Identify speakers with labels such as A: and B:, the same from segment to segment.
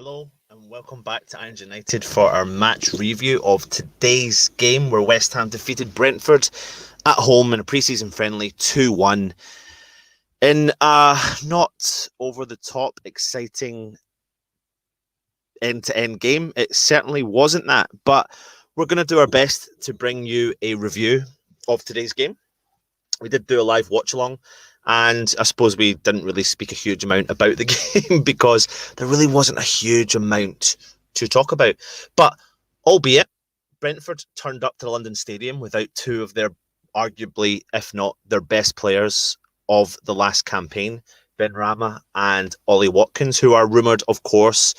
A: Hello and welcome back to Irons United for our match review of today's game where West Ham defeated Brentford at home in a pre-season friendly 2-1 in a not over-the-top exciting end-to-end game. It certainly wasn't that, but we're going to do our best to bring you a review of today's game. We did do a live watch-along, and I suppose we didn't really speak a huge amount about the game because there really wasn't a huge amount to talk about. But albeit, Brentford turned up to the London Stadium without two of their arguably, if not their best players of the last campaign, Benrahma and Ollie Watkins, who are rumoured, of course,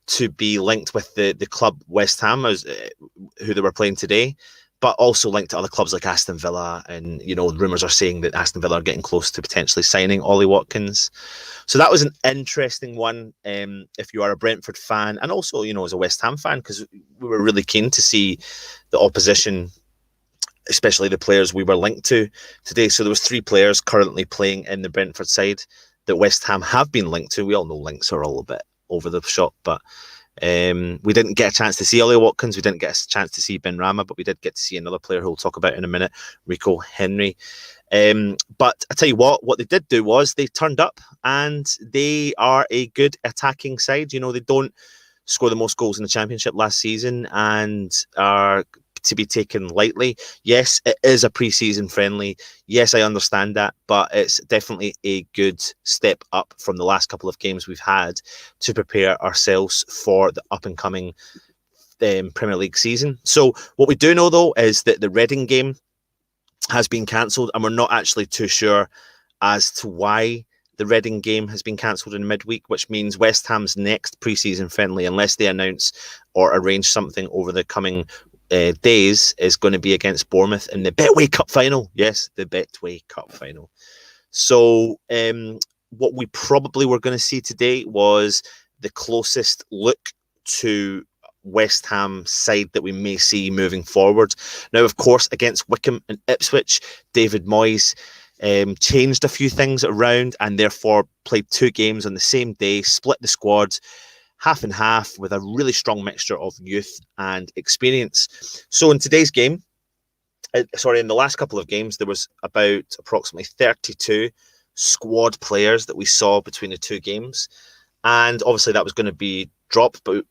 A: to be linked with the club West Ham, who they were playing today, but also linked to other clubs like Aston Villa. And, rumours are saying that Aston Villa are getting close to potentially signing Ollie Watkins. So that was an interesting one if you are a Brentford fan, and also, as a West Ham fan, because we were really keen to see the opposition, especially the players we were linked to today. So there was 3 players currently playing in the Brentford side that West Ham have been linked to. We all know links are all a bit over the shop, but we didn't get a chance to see Ollie Watkins. We didn't get a chance to see Benrahma, but we did get to see another player who we'll talk about in a minute, Rico Henry. But I tell you what they did do was they turned up, and they are a good attacking side. They don't score the most goals in the Championship last season and are to be taken lightly. Yes, it is a pre-season friendly. Yes, I understand that, but it's definitely a good step up from the last couple of games we've had to prepare ourselves for the up-and-coming Premier League season. So what we do know, though, is that the Reading game has been cancelled, and we're not actually too sure as to why the Reading game has been cancelled in midweek, which means West Ham's next pre-season friendly, unless they announce or arrange something over the coming days, is going to be against Bournemouth in the Betway Cup final. Yes, the Betway Cup final. So what we probably were going to see today was the closest look to West Ham side that we may see moving forward. Now, of course, against Wycombe and Ipswich, David Moyes changed a few things around and therefore played 2 games on the same day, split the squad half and half with a really strong mixture of youth and experience. So in today's game, in the last couple of games, there was about approximately 32 squad players that we saw between the 2 games. And obviously that was going to be dropped, but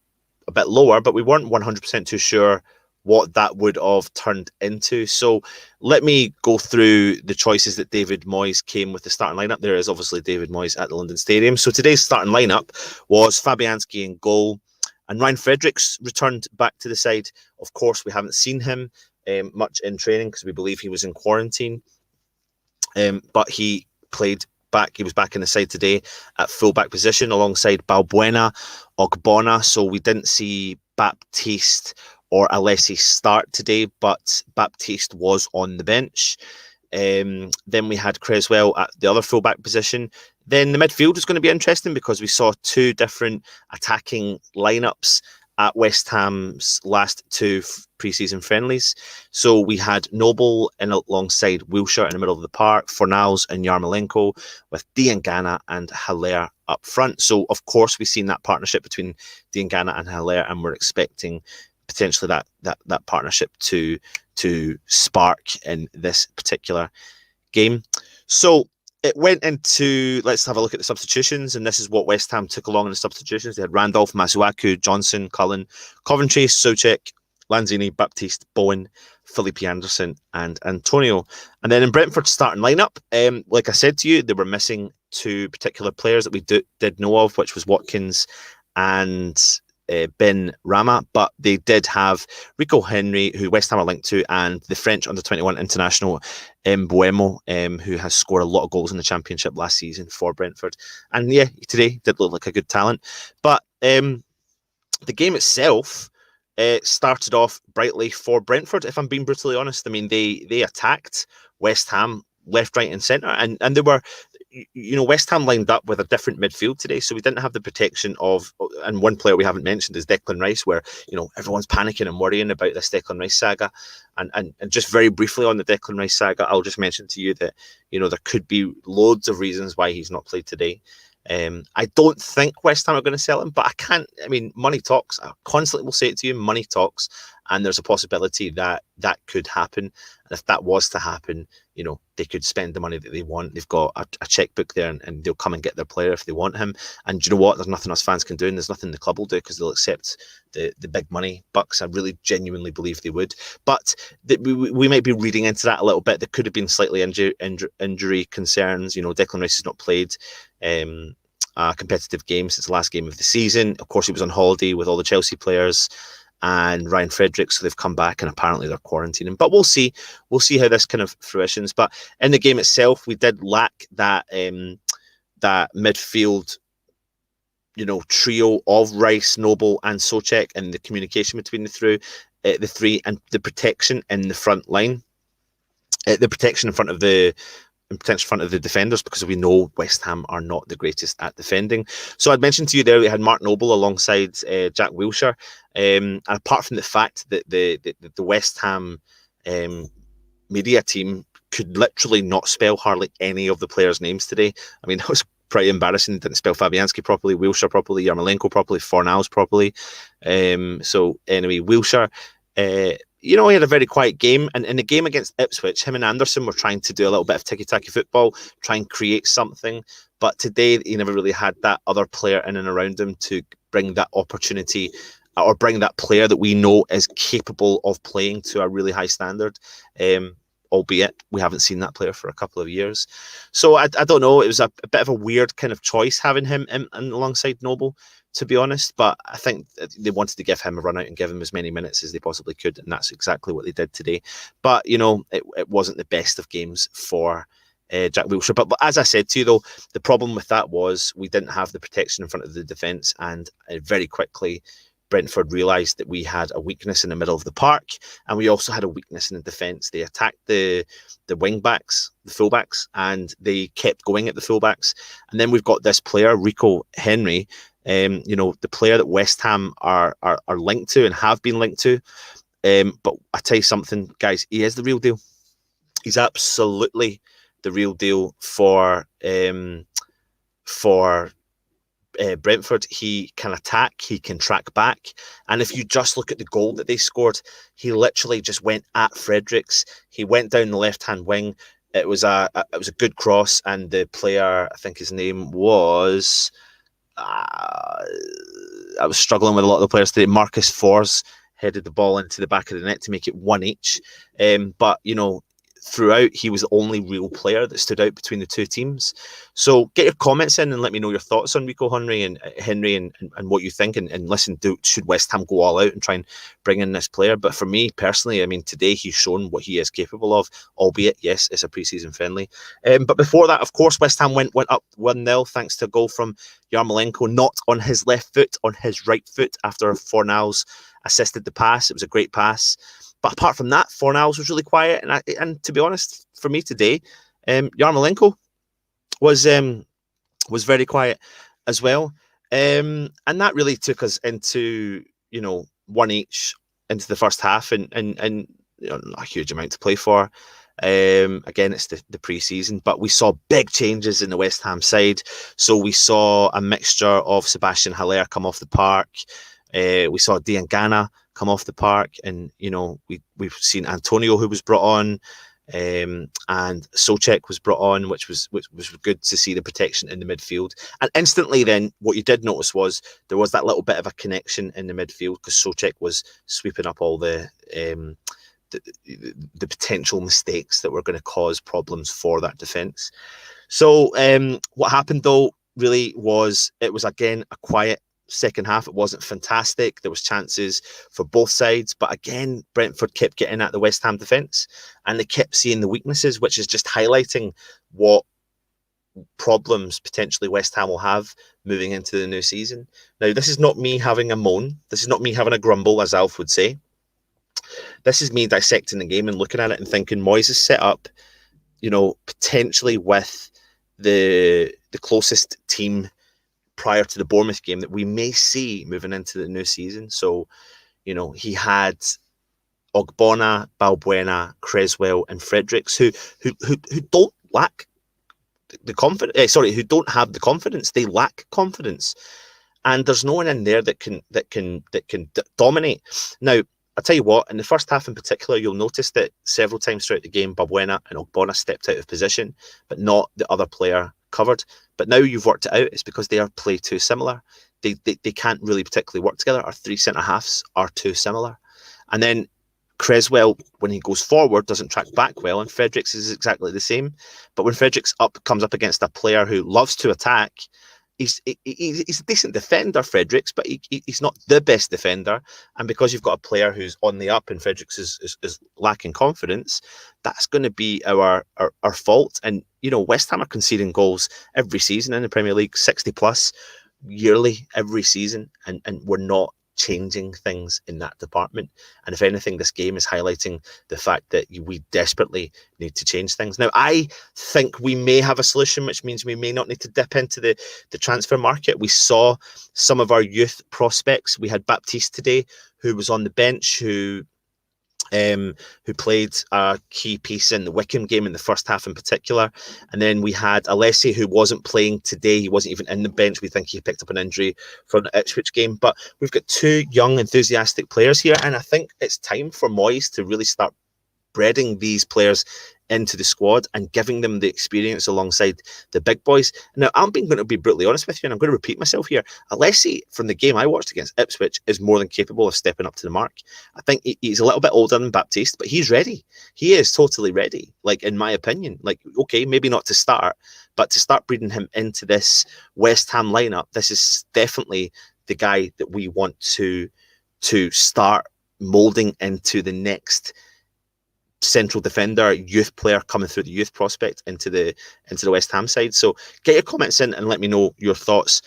A: a bit lower, but we weren't 100% too sure what that would have turned into. So let me go through the choices that David Moyes came with the starting lineup. There is obviously David Moyes at the London Stadium. So today's starting lineup was Fabianski in goal, and Ryan Fredericks returned back to the side. Of course, we haven't seen him much in training because we believe he was in quarantine, but he played back. He was back in the side today at full-back position alongside Balbuena, Ogbonna. So we didn't see Baptiste or Alessi start today, but Baptiste was on the bench. Then we had Creswell at the other fullback position. Then the midfield was going to be interesting because we saw 2 different attacking lineups at West Ham's last 2 pre-season friendlies. So we had Noble in alongside Wilshere in the middle of the park, Fornals and Yarmolenko, with Diangana and Haller up front. So of course we've seen that partnership between Diangana and Haller, and we're expecting potentially that partnership to spark in this particular game. So it went into, let's have a look at the substitutions, and this is what West Ham took along in the substitutions. They had Randolph, Masuaku, Johnson, Cullen, Coventry, Soucek, Lanzini, Baptiste, Bowen, Felipe Anderson and Antonio. And then in Brentford's starting lineup, like I said to you, they were missing 2 particular players that we did know of, which was Watkins and Benrahma, but they did have Rico Henry, who West Ham are linked to, and the French under-21 international Mbuemo, who has scored a lot of goals in the Championship last season for Brentford. And yeah, today did look like a good talent. But the game itself started off brightly for Brentford, if I'm being brutally honest. I mean, they attacked West Ham left, right and centre, and they were, West Ham lined up with a different midfield today, so we didn't have the protection of, and one player we haven't mentioned is Declan Rice, where, everyone's panicking and worrying about this Declan Rice saga. And just very briefly on the Declan Rice saga, I'll just mention to you that, there could be loads of reasons why he's not played today. I don't think West Ham are going to sell him, but I mean, money talks. I constantly will say it to you, money talks, and there's a possibility that that could happen. And if that was to happen, they could spend the money that they want. They've got a checkbook there, and they'll come and get their player if they want him. And you know what? There's nothing us fans can do, and there's nothing the club will do, because they'll accept the big money bucks. I really genuinely believe they would. But we might be reading into that a little bit. There could have been slightly injury concerns. Declan Rice has not played a competitive game since the last game of the season. Of course, he was on holiday with all the Chelsea players and Ryan Fredericks, so they've come back and apparently they're quarantining. But we'll see how this kind of fruitions. But in the game itself, we did lack that midfield, trio of Rice, Noble, and Souček, and the communication between the three, and the protection in the front line, the protection in front of the defenders, because we know West Ham are not the greatest at defending. So I'd mentioned to you there, we had Mark Noble alongside Jack Wilshere. And apart from the fact that the West Ham media team could literally not spell hardly any of the players' names today. I mean, that was pretty embarrassing. They didn't spell Fabianski properly, Wilshere properly, Yarmolenko properly, Fornals properly. So anyway, Wilshere, he had a very quiet game. And in the game against Ipswich, him and Anderson were trying to do a little bit of tiki-taka football, try and create something. But today, he never really had that other player in and around him to bring that opportunity, or bring that player that we know is capable of playing to a really high standard. Albeit we haven't seen that player for a couple of years. So I don't know. It was a bit of a weird kind of choice having him in alongside Noble, to be honest. But I think they wanted to give him a run out and give him as many minutes as they possibly could. And that's exactly what they did today. But, it wasn't the best of games for Jack Wilshere. But as I said to you, though, the problem with that was we didn't have the protection in front of the defence. And very quickly, Brentford realised that we had a weakness in the middle of the park, and we also had a weakness in the defence. They attacked the wing backs, the fullbacks, and they kept going at the fullbacks. And then we've got this player, Rico Henry, the player that West Ham are linked to and have been linked to. But I tell you something, guys, he is the real deal. He's absolutely the real deal for Brentford. He can attack, he can track back, and if you just look at the goal that they scored, he literally just went at Fredericks. He went down the left-hand wing. It was a good cross, and the player, I think his name was, I was struggling with a lot of the players today. Marcus Forss headed the ball into the back of the net to make it 1 each. But throughout, he was the only real player that stood out between the two teams. So get your comments in and let me know your thoughts on Rico Henry and what you think. And listen, should West Ham go all out and try and bring in this player? But for me personally, I mean, today he's shown what he is capable of, albeit, yes, it's a pre-season friendly. But before that, of course, West Ham went up 1-0 thanks to a goal from Yarmolenko, not on his left foot, on his right foot, after Fornals assisted the pass. It was a great pass. But apart from that, Fornals was really quiet. And to be honest, for me today, Yarmolenko was very quiet as well. And that really took us into, 1 each into the first half, and not a huge amount to play for. Again, it's the pre-season, but we saw big changes in the West Ham side. So we saw a mixture of Sebastian Haller come off the park. We saw Diangana come off the park, and we've seen Antonio, who was brought on, and Souček was brought on, which was good to see the protection in the midfield. And instantly, then what you did notice was there was that little bit of a connection in the midfield, because Souček was sweeping up all the potential mistakes that were going to cause problems for that defence. So what happened though really was, it was again a quiet second half. It wasn't fantastic. There was chances for both sides, but again, Brentford kept getting at the West Ham defence, and they kept seeing the weaknesses, which is just highlighting what problems potentially West Ham will have moving into the new season. Now, this is not me having a moan. This is not me having a grumble, as Alf would say. This is me dissecting the game and looking at it and thinking Moyes is set up, potentially with the closest team prior to the Bournemouth game that we may see moving into the new season. So, he had Ogbonna, Balbuena, Creswell, and Fredericks, who don't lack the confidence. Who don't have the confidence. They lack confidence, and there's no one in there that can dominate. Now, I'll tell you what, in the first half in particular, you'll notice that several times throughout the game, Balbuena and Ogbonna stepped out of position, but not the other player covered. But now you've worked it out, it's because they are play too similar. They can't really particularly work together. Our three centre-halves are too similar. And then Creswell, when he goes forward, doesn't track back well, and Fredericks is exactly the same. But when Fredericks comes up against a player who loves to attack, he's a decent defender, Fredericks, but he's not the best defender. And because you've got a player who's on the up and Fredericks is lacking confidence, that's going to be our fault. And, West Ham are conceding goals every season in the Premier League, 60 plus yearly every season. And we're not changing things in that department. And if anything, this game is highlighting the fact that we desperately need to change things. Now, I think we may have a solution, which means we may not need to dip into the transfer market. We saw some of our youth prospects. We had Baptiste today, who was on the bench, who played a key piece in the Wickham game in the first half in particular. And then we had Alessi, who wasn't playing today. He wasn't even in the bench. We think he picked up an injury from the Ipswich game. But we've got two young, enthusiastic players here. And I think it's time for Moyes to really start breeding these players into the squad and giving them the experience alongside the big boys. Now, I'm going to be brutally honest with you, and I'm going to repeat myself here. Alessi, from the game I watched against Ipswich, is more than capable of stepping up to the mark. I think he's a little bit older than Baptiste, but he's ready. He is totally ready, in my opinion. Okay, maybe not to start, but to start breeding him into this West Ham lineup, this is definitely the guy that we want to start moulding into the next central defender, youth player coming through the youth prospect into the West Ham side. So get your comments in and let me know your thoughts,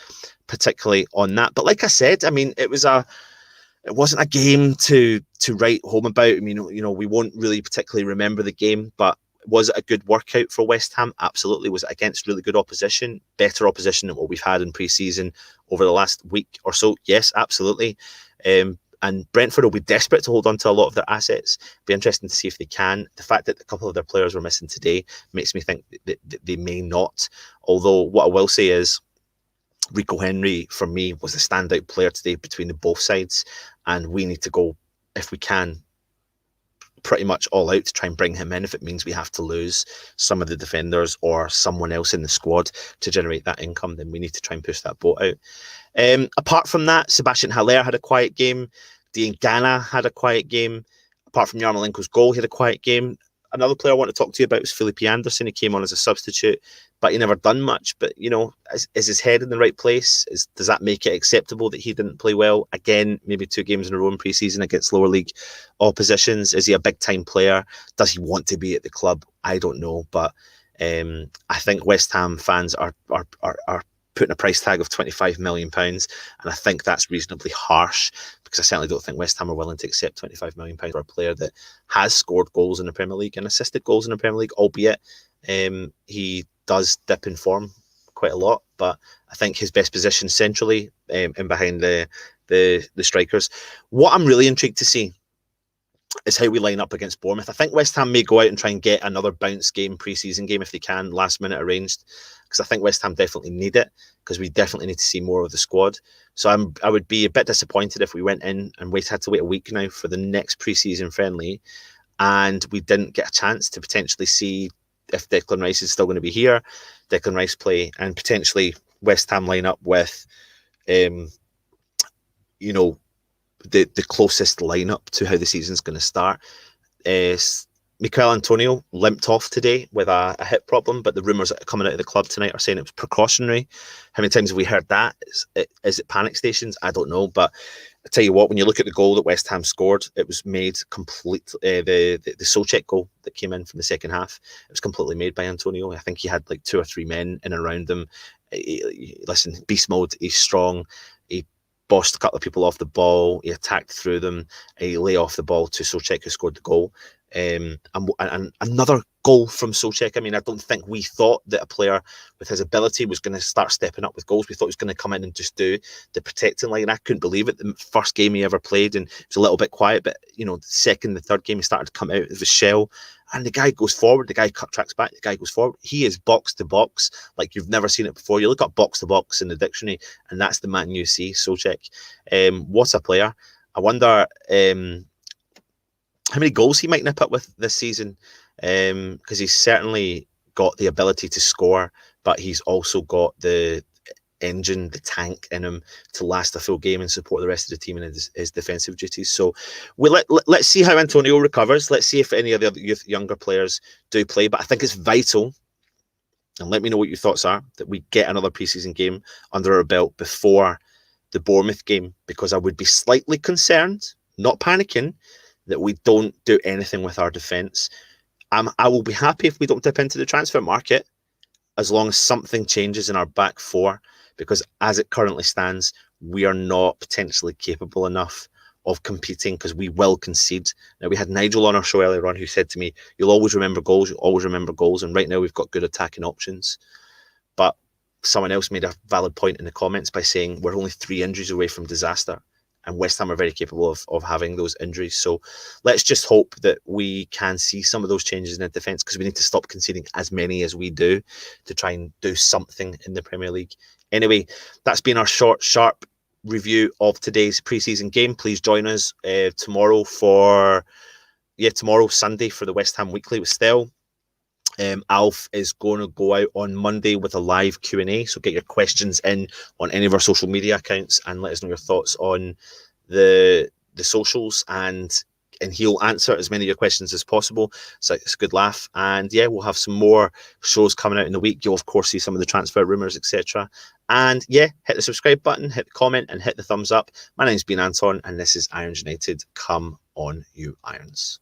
A: particularly on that. But like I said, it wasn't a game to write home about. We won't really particularly remember the game, but was it a good workout for West Ham? Absolutely. Was it against really good opposition, better opposition than what we've had in pre-season over the last week or so? Yes, absolutely. And Brentford will be desperate to hold on to a lot of their assets. Be interesting to see if they can. The fact that a couple of their players were missing today makes me think that they may not. Although what I will say is Rico Henry, for me, was the standout player today between the both sides. And we need to go, if we can, pretty much all out to try and bring him in if it means we have to lose some of the defenders or someone else in the squad to generate that income. Then we need to try and push that boat out. Apart from that, Sebastian Haller had a quiet game. Dean Gana had a quiet game. Apart from Yarmolenko's goal, he had a quiet game. Another player I want to talk to you about was Felipe Anderson. He came on as a substitute, but he never done much. But, is his head in the right place? Does that make it acceptable that he didn't play well? Again, maybe 2 games in a row in pre-season against lower league oppositions. Is he a big-time player? Does he want to be at the club? I don't know. But I think West Ham fans are putting a price tag of £25 million, and I think that's reasonably harsh, because I certainly don't think West Ham are willing to accept £25 million for a player that has scored goals in the Premier League and assisted goals in the Premier League, albeit he does dip in form quite a lot. But I think his best position centrally and behind the strikers. What I'm really intrigued to see is how we line up against Bournemouth. I think West Ham may go out and try and get another bounce game, pre-season game, if they can, last minute arranged, because I think West Ham definitely need it, because we definitely need to see more of the squad. So I would be a bit disappointed if we went in and had to wait a week now for the next pre-season friendly, and we didn't get a chance to potentially see if Declan Rice is still going to be here, Declan Rice play, and potentially West Ham line up with, the closest lineup to how the season's going to start. Mikel Antonio limped off today with a hip problem, but the rumours that are coming out of the club tonight are saying it was precautionary. How many times have we heard that? Is it panic stations? I don't know. But I tell you what, when you look at the goal that West Ham scored, it was made completely, the Souček goal that came in from the second half, it was completely made by Antonio. I think he had 2 or 3 men in and around him. Listen, beast mode, he's strong. He bossed a couple of people off the ball. He attacked through them. He lay off the ball to Souček, who scored the goal. And another goal from Souček. I don't think we thought that a player with his ability was going to start stepping up with goals. We thought he was going to come in and just do the protecting line. I couldn't believe it. The first game he ever played, and it was a little bit quiet, but the second, the third game, he started to come out of his shell. And the guy goes forward, the guy tracks back, the guy goes forward. He is box to box like you've never seen it before. You look up box to box in the dictionary, and that's the man you see. Souček, what a player! I wonder how many goals he might nip up with this season, because he's certainly got the ability to score, but he's also got the engine, the tank in him to last a full game and support the rest of the team in his defensive duties. So let's see how Antonio recovers. Let's see if any of the other younger players do play. But I think it's vital, and let me know what your thoughts are, that we get another preseason game under our belt before the Bournemouth game, because I would be slightly concerned, not panicking, that we don't do anything with our defence. I will be happy if we don't dip into the transfer market, as long as something changes in our back four, because as it currently stands, we are not potentially capable enough of competing, because we will concede. Now, we had Nigel on our show earlier on who said to me, you'll always remember goals, and right now we've got good attacking options. But someone else made a valid point in the comments by saying we're only 3 injuries away from disaster, and West Ham are very capable of having those injuries. So let's just hope that we can see some of those changes in the defence, because we need to stop conceding as many as we do to try and do something in the Premier League. Anyway, that's been our short, sharp review of today's pre-season game. Please join us tomorrow, Sunday, for the West Ham Weekly with Stell. Alf is going to go out on Monday with a live Q&A, so get your questions in on any of our social media accounts and let us know your thoughts on the socials, and he'll answer as many of your questions as possible. So it's a good laugh. And yeah, we'll have some more shows coming out in the week. You'll of course see some of the transfer rumours, etc. And yeah, hit the subscribe button, hit the comment, and hit the thumbs up. My name's been Anton, and this is Irons United. Come on, you Irons.